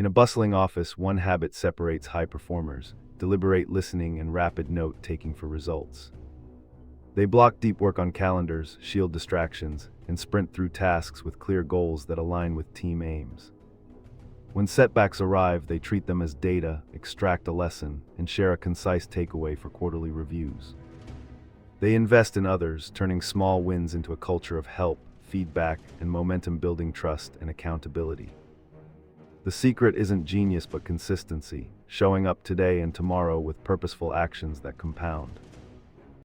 In a bustling office, one habit separates high performers: deliberate listening and rapid note-taking for results. They block deep work on calendars, shield distractions, and sprint through tasks with clear goals that align with team aims. When setbacks arrive, they treat them as data, extract a lesson, and share a concise takeaway for quarterly reviews. They invest in others, turning small wins into a culture of help, feedback, and momentum-building trust and accountability. The secret isn't genius but consistency, showing up today and tomorrow with purposeful actions that compound.